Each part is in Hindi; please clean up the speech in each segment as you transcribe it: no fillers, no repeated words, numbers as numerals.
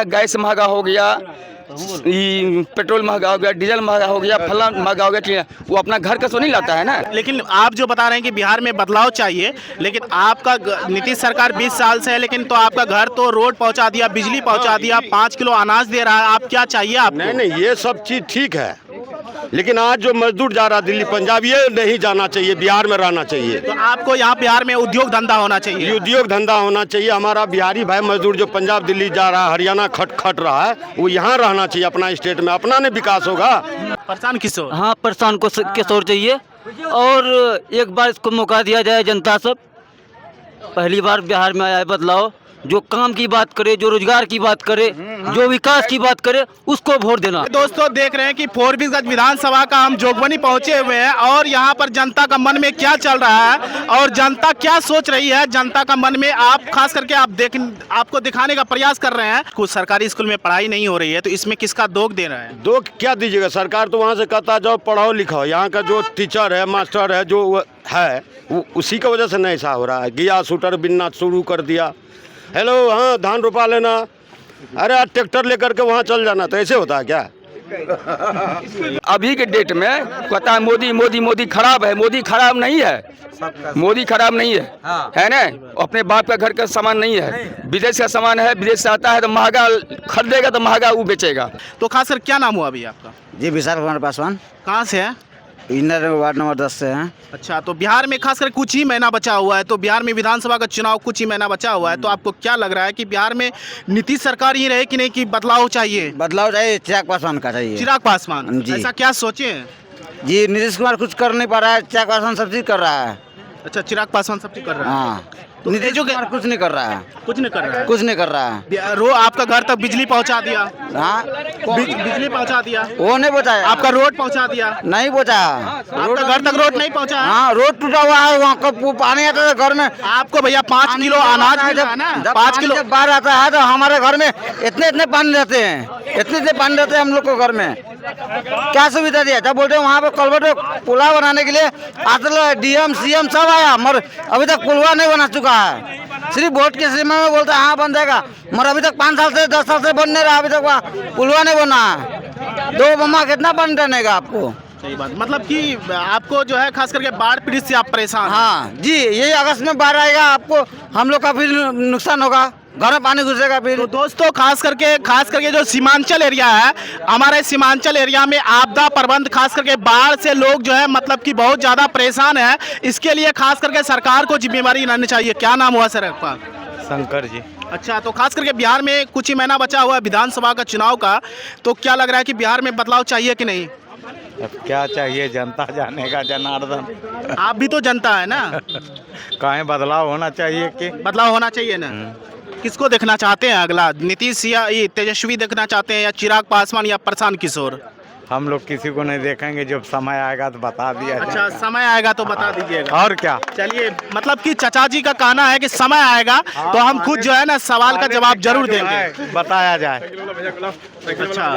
गैस महंगा हो गया, पेट्रोल महंगा हो गया, डीजल महंगा हो गया, फला महंगा हो गया, वो अपना घर का तो नहीं लाता है ना। लेकिन आप जो बता रहे हैं कि बिहार में बदलाव चाहिए, लेकिन आपका नीतीश सरकार 20 साल से है, लेकिन तो आपका घर तो रोड पहुंचा दिया, बिजली पहुंचा दिया, 5 किलो अनाज दे रहा है। आप क्या चाहिए आपको? नहीं, ये सब चीज़ ठीक है, लेकिन आज जो मजदूर जा रहा दिल्ली पंजाब, ये नहीं जाना चाहिए, बिहार में रहना चाहिए। तो आपको यहाँ बिहार में उद्योग धंधा होना चाहिए। उद्योग धंधा होना चाहिए। हमारा बिहारी भाई मजदूर जो पंजाब दिल्ली जा रहा है, हरियाणा खट रहा है, वो यहाँ रहना चाहिए अपना स्टेट में, अपना नहीं विकास होगा। परेशान किशोर। हाँ, परेशान को किशोर चाहिए और एक बार इसको मौका दिया जाए। जनता सब पहली बार बिहार में आया है बदलाव, जो काम की बात करे, जो रोजगार की बात करे, जो विकास की बात करे, उसको वोट देना। दोस्तों देख रहे हैं कि 24 विधानसभा का हम जोगबनी पहुंचे हुए हैं और यहाँ पर जनता का मन में क्या चल रहा है और जनता क्या सोच रही है, जनता का मन में आप खास करके आपको दिखाने का प्रयास कर रहे हैं। कुछ सरकारी स्कूल में पढ़ाई नहीं हो रही है, तो इसमें किसका दोग दे रहे हैं? दोग क्या दीजिएगा, सरकार तो वहाँ से कहता है जाओ पढ़ाओ लिखाओ। यहाँ का जो टीचर है, मास्टर है, जो है वो उसी की वजह से नहीं ऐसा हो रहा है। गया शूटर बिनना शुरू कर दिया, हेलो हाँ धान रोपा लेना, अरे आज ट्रैक्टर लेकर के वहाँ चल जाना, तो ऐसे होता है क्या? अभी के डेट में कहता है मोदी मोदी मोदी खराब है। मोदी खराब नहीं है, मोदी खराब नहीं है, है ना। अपने बाप का घर का सामान नहीं है, विदेश का सामान है, विदेश से आता है तो महंगा खरीदेगा, तो महंगा वो बेचेगा। तो खासकर क्या नाम हुआ अभी आपका? जी विशाल कुमार पासवान, कहाँ से है? इंदर वार्ड नंबर 10 से हैं। अच्छा, तो बिहार में खासकर कुछ ही महीना बचा हुआ है, तो बिहार में विधानसभा का चुनाव कुछ ही महीना बचा हुआ है, तो आपको क्या लग रहा है कि बिहार में नीतीश सरकार ही रहे कि नहीं, कि बदलाव चाहिए? बदलाव चाहिए, चिराग पासवान का चाहिए। चिराग पासवान जी। ऐसा क्या सोचे? जी नीतीश कुमार कुछ कर नहीं पा रहा है, चिराग पासवान सब चीज कर रहा है। अच्छा, चिराग पासवान सब चीज कर रहा है। हाँ, तो नीतीश जो कुमार कुछ नहीं कर रहा है, कुछ नहीं कर रहा है। कुछ नहीं कर रहा है। रो आपका घर तक बिजली पहुंचा दिया। हाँ, बिजली पहुंचा दिया, वो नहीं पहुँचाया। आपका रोड पहुंचा दिया, नहीं पहुँचा, आपका घर तक रोड नहीं पहुंचा। हाँ रोड टूटा हुआ है, वहाँ का पानी आता है घर में। आपको भैया 5 किलो अनाज मिल रहा है ना, 5 किलो बाढ़ आता है तो हमारे घर में इतने पानी रहते हैं, इतने पानी रहते हैं हम लोग को घर में। क्या सुविधा दिया? जब बोलते हैं वहाँ पे कलवर्ट पुला बनाने के लिए आता, डीएम सीएम सब आया, मगर अभी तक पुलवा नहीं बना चुका है। सिर्फ वोट के समय में बोलता है हाँ बन जाएगा, मगर अभी तक 5 साल से 10 साल से बन नहीं रहा, अभी तक वहाँ पुलवा नहीं बना है। 2 बम्मा कितना पानी रहनेगा आपको? सही बात, मतलब कि आपको जो है खास करके बाढ़ पीड़ित से आप परेशान हैं। हाँ जी, यही अगस्त में बाढ़ आएगा, आपको हम लोग का फिर नुकसान होगा, घर में पानी घुसेगा फिर। तो दोस्तों खास करके जो सीमांचल एरिया है, हमारे सीमांचल एरिया में आपदा प्रबंध खास करके बाढ़ से लोग जो है मतलब कि बहुत ज़्यादा परेशान है। इसके लिए खास करके सरकार को जिम्मेवारी लेनी चाहिए। क्या नाम हुआ सर आपका? शंकर जी। अच्छा, तो खास करके बिहार में कुछ ही महीना बचा हुआ है विधानसभा का चुनाव का, तो क्या लग रहा है कि बिहार में बदलाव चाहिए कि नहीं? अब क्या चाहिए, जनता जानेगा जनार्दन। आप भी तो जनता है ना। कहीं बदलाव होना चाहिए कि बदलाव होना चाहिए ना। किसको देखना चाहते हैं अगला, नीतीश या ये तेजस्वी देखना चाहते हैं, या चिराग पासवान, या प्रशांत किशोर? हम लोग किसी को नहीं देखेंगे, जब समय आएगा तो बता दिया अच्छा, जाएगा। समय आएगा तो बता दीजिएगा। और क्या? चलिए, मतलब कि चाचा जी का कहना है कि समय आएगा तो हम खुद जो है ना सवाल का जवाब जरूर देंगे, बताया जाए। अच्छा,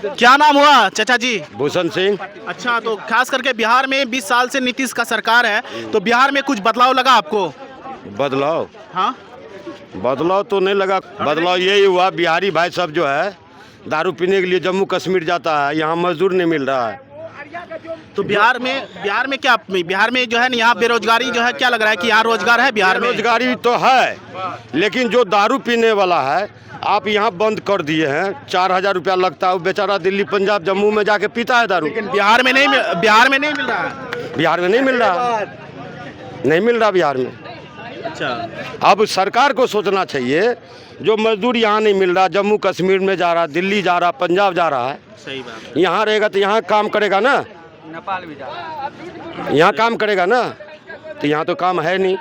क्या नाम हुआ चाचा जी? भूषण सिंह। अच्छा, तो खास करके बिहार में 20 साल से नीतीश का सरकार है, तो बिहार में कुछ बदलाव लगा आपको? बदलाव? हाँ, बदलाव तो नहीं लगा। बदलाव यही हुआ, बिहारी भाई सब जो है दारू पीने के लिए जम्मू कश्मीर जाता है, यहाँ मजदूर नहीं मिल रहा है। तो बिहार में क्या, बिहार में जो है ना यहाँ बेरोजगारी जो है, क्या लग रहा है कि यहाँ रोजगार है बिहार में? रोजगारी तो है, लेकिन जो दारू पीने वाला है आप यहाँ बंद कर दिए हैं। 4000 रुपया लगता है, वो बेचारा दिल्ली पंजाब जम्मू में जाके पीता है दारू। लेकिन बिहार में नहीं मिल रहा है। बिहार में नहीं मिल रहा, नहीं मिल रहा बिहार में। अच्छा, अब सरकार को सोचना चाहिए, जो मजदूर यहाँ नहीं मिल रहा, जम्मू कश्मीर में जा रहा, दिल्ली जा रहा, पंजाब जा रहा है, सही बात। यहाँ रहेगा तो यहाँ काम करेगा ना, नेपाल भी जा, यहाँ काम करेगा ना, तो यहाँ तो काम है नहीं,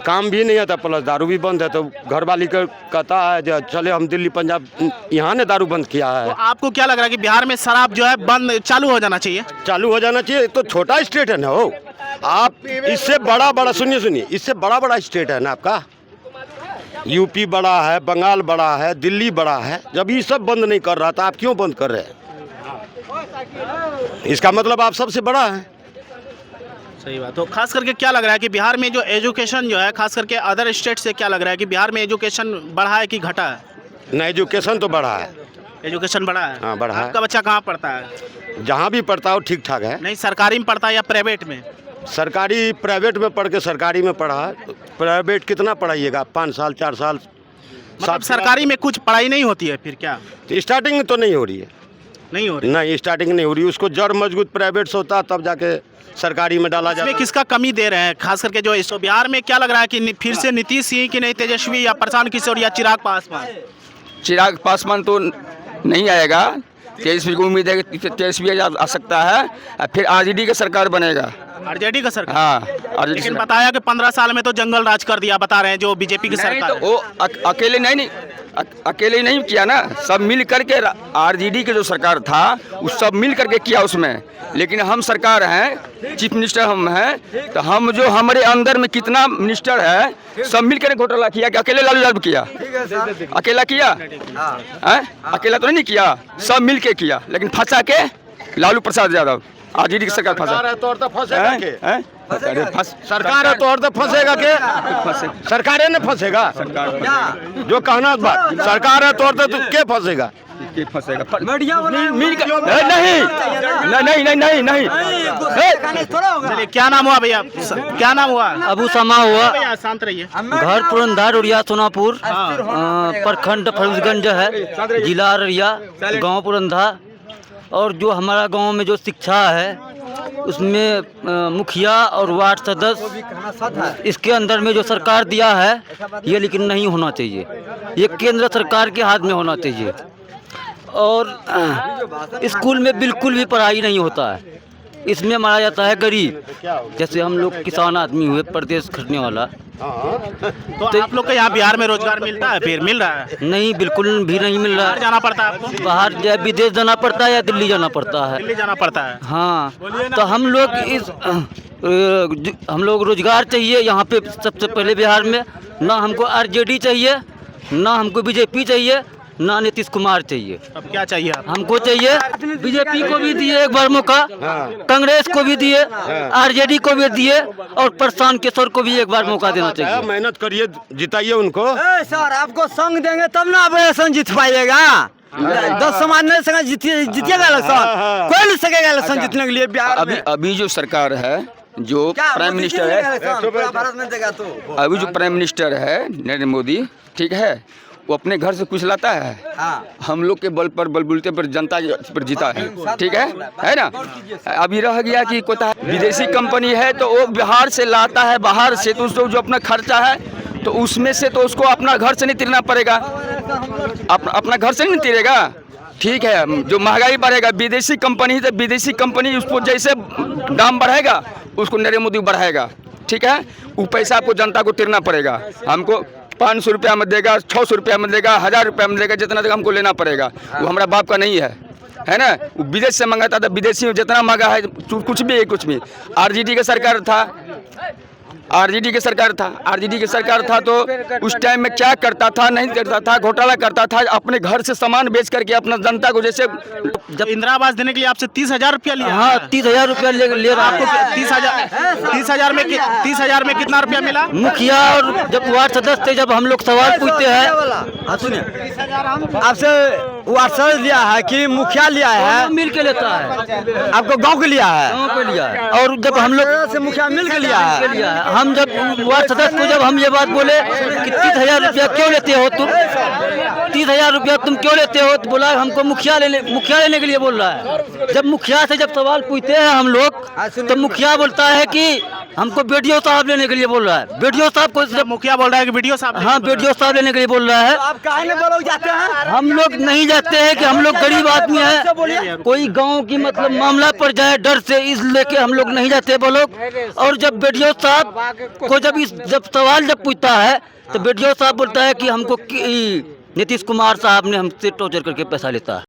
काम भी नहीं आता, प्लस दारू भी बंद है। तो घर वाली का कहता है जो चले हम दिल्ली पंजाब, यहाँ ने दारू बंद किया है। तो आपको क्या लग रहा है कि बिहार में शराब जो है बंद चालू हो जाना चाहिए? चालू हो जाना चाहिए। तो छोटा स्टेट है ना हो, आप इससे बड़ा सुनिए, इससे बड़ा स्टेट है ना आपका। यूपी बड़ा है, बंगाल बड़ा है, दिल्ली बड़ा है। जब ये सब बंद नहीं कर रहा था, आप क्यों बंद कर रहे हैं? इसका मतलब आप सबसे बड़ा है। सही बात। तो खास करके क्या लग रहा है कि बिहार में जो एजुकेशन जो है, खास करके अदर स्टेट से क्या लग रहा है कि बिहार में एजुकेशन बढ़ा है कि घटा है? ना एजुकेशन तो बढ़ा है, एजुकेशन बढ़ा है? हाँ, बढ़ा है। आपका बच्चा कहाँ पढ़ता है? जहाँ भी पढ़ता हो ठीक ठाक है। नहीं, सरकारी में पढ़ता है या प्राइवेट में? सरकारी प्राइवेट में पढ़ के सरकारी में पढ़ा है। प्राइवेट कितना पढ़ाइएगा, 5 साल 4 साल मतलब सरकारी में कुछ पढ़ाई नहीं होती है फिर क्या? तो स्टार्टिंग में तो नहीं हो रही है, नहीं हो रही? नहीं स्टार्टिंग नहीं हो रही, उसको जड़ मजबूत प्राइवेट से होता तब जाके सरकारी में डाला इसमें जाता। किसका कमी दे रहे हैं, खास करके जो इस बिहार में क्या लग रहा है कि फिर से नीतीश सिंह की नहीं, तेजस्वी या प्रशांत किशोर या चिराग पासवान? चिराग पासवान तो नहीं आएगा, तेजस्वी को उम्मीद है कि तेजस्वी आ सकता है, फिर आरजेडी का सरकार बनेगा। आरजेडी का सरकार? हाँ, आरजेडी लेकिन बताया कि 15 साल में तो जंगल राज कर दिया, बता रहे हैं जो बीजेपी की नहीं सरकार तो वो अकेले नहीं अकेले नहीं किया ना, सब मिल करके आरजेडी के जो सरकार था वो सब मिल करके किया उसमें। लेकिन हम सरकार हैं, चीफ मिनिस्टर हम हैं, तो हम जो हमारे अंदर में कितना मिनिस्टर है सब मिल कर घोटाला किया कि अकेले लालू यादव किया? अकेला किया है? अकेला तो नहीं किया, सब मिल के किया, लेकिन फंसा के लालू प्रसाद यादव आरजेडी की सरकार फंसा। सरकार है तो और तो फंसेगा के? अरे सरकार है तो और तो फंसेगा के? सरकार ने फंसेगा, जो कहना बात, सरकार है तो और तो के फंसेगा? फंसेगा मिल कर नहीं नहीं नहीं नहीं नहीं। चलिए, क्या नाम हुआ भैया, क्या नाम हुआ? अबू समा हुआ, भैया शांत रहिए। घर पुरंदर उड़िया सोनापुर, प्रखंड फरूजगंज है, जिला अररिया, गांव पुरंधा। और जो हमारा गांव में जो शिक्षा है उसमें मुखिया और वार्ड सदस्य इसके अंदर में जो सरकार दिया है ये लेकिन नहीं होना चाहिए, ये केंद्र सरकार के हाथ में होना चाहिए। और स्कूल में बिल्कुल भी पढ़ाई नहीं होता है, इसमें मारा जाता है गरीब, जैसे हम लोग किसान आदमी हुए, प्रदेश खटने वाला। तो आप लोग को यहाँ बिहार में रोजगार मिलता है? फिर मिल रहा है? नहीं, बिल्कुल भी नहीं मिल रहा बाहर है। जाना पड़ता है आपको? बाहर या विदेश जाना पड़ता है या दिल्ली जाना पड़ता है। दिल्ली जाना पड़ता है? हाँ, तो हम लोग रोजगार चाहिए यहाँ पे सबसे पहले बिहार में। ना हमको आरजेडी चाहिए, ना हमको बीजेपी चाहिए, ना नीतीश कुमार चाहिए। अब क्या चाहिए आपको? हमको चाहिए बीजेपी को भी दिए एक बार मौका, कांग्रेस को भी दिए, आरजेडी को भी दिए, और प्रशांत किशोर को भी एक बार मौका देना चाहिए। मेहनत करिए, जिताइए उनको। सर आपको संग देंगे तब ना आप इलेक्शन जीत पाइएगा। 10 समाज नहीं संग जीतिएगा इलेक्शन, कोई नहीं सकेगा इलेक्शन जीतने के लिए बिहार में। अभी जो सरकार है, जो प्राइम मिनिस्टर है, भारत में देगा तो अभी जो प्राइम मिनिस्टर है नरेंद्र मोदी, ठीक है, वो अपने घर से कुछ लाता है। हम लोग के बलबूते पर जनता पर जीता है, ठीक है ना। अभी रह गया कि कोता विदेशी कंपनी है तो वो बिहार से लाता है, बाहर से, तो उसको जो अपना खर्चा है तो उसमें से तो उसको अपना घर से नहीं तिरना पड़ेगा, अपना घर से नहीं तिरेगा, ठीक है। जो महंगाई बढ़ेगा, विदेशी कंपनी तो विदेशी कंपनी उसको जैसे दाम बढ़ेगा उसको नरेंद्र मोदी बढ़ाएगा, ठीक है। वो पैसा आपको जनता को तिरना पड़ेगा। हमको 500 रुपया में देगा, 600 रुपया में देगा, 1000 रुपया में देगा, जितना तक हमको लेना पड़ेगा। वो हमारा बाप का नहीं है ना। वो विदेश से मंगाता था, विदेशी में जितना महंगा है कुछ भी है, कुछ भी। आरजेडी का सरकार था, आरजेडी की सरकार था तो उस टाइम में क्या करता था, नहीं करता था, घोटाला करता था, अपने घर से सामान बेच करके अपना जनता को, जैसे जब इंदिरा आवास देने के लिए आपसे 30,000 रुपया लिया? हाँ, 30,000 रुपया ले रहा आपको है। 30,000 में कितना रुपया मिला? मुखिया और जब वार्ड सदस्य थे, जब हम लोग सवाल पूछते हैं, सुनिए, आपसे वार्ड सदस्य लिया है कि मुखिया लिया है? मिल के लेता है, आपको गाँव के लिया है? गाँव पे लिया है। और जब हम लोग से मुखिया मिल के लिया है? हम जब वार्ड सदस्य को जब हम ये बात बोले कि 30,000 रुपया क्यों लेते हो तुम, 30,000 रुपया तुम क्यों लेते हो, तो बोला हमको मुखिया लेने के लिए बोल रहा है। जब मुखिया से जब सवाल पूछते हैं हम लोग, तो मुखिया बोलता है कि हमको बीडीओ साहब लेने के लिए बोल रहा है। बीडीओ साहब को जब मुखिया बोल रहा है कि बीडीओ साहब? हाँ, बीडीओ साहब लेने के लिए बोल रहा है। आप काहे नहीं बोलोगे जाते हैं? हम लोग नहीं जाते हैं कि हम लोग गरीब आदमी हैं, कोई गांव की मतलब मामला पर जाए डर से, इस लेके हम लोग नहीं जाते वो लोग। और जब बीडीओ साहब को जब सवाल जब पूछता है तो बीडीओ साहब बोलता है कि हमको नीतीश कुमार साहब ने हमसे टॉर्चर करके पैसा लेता है।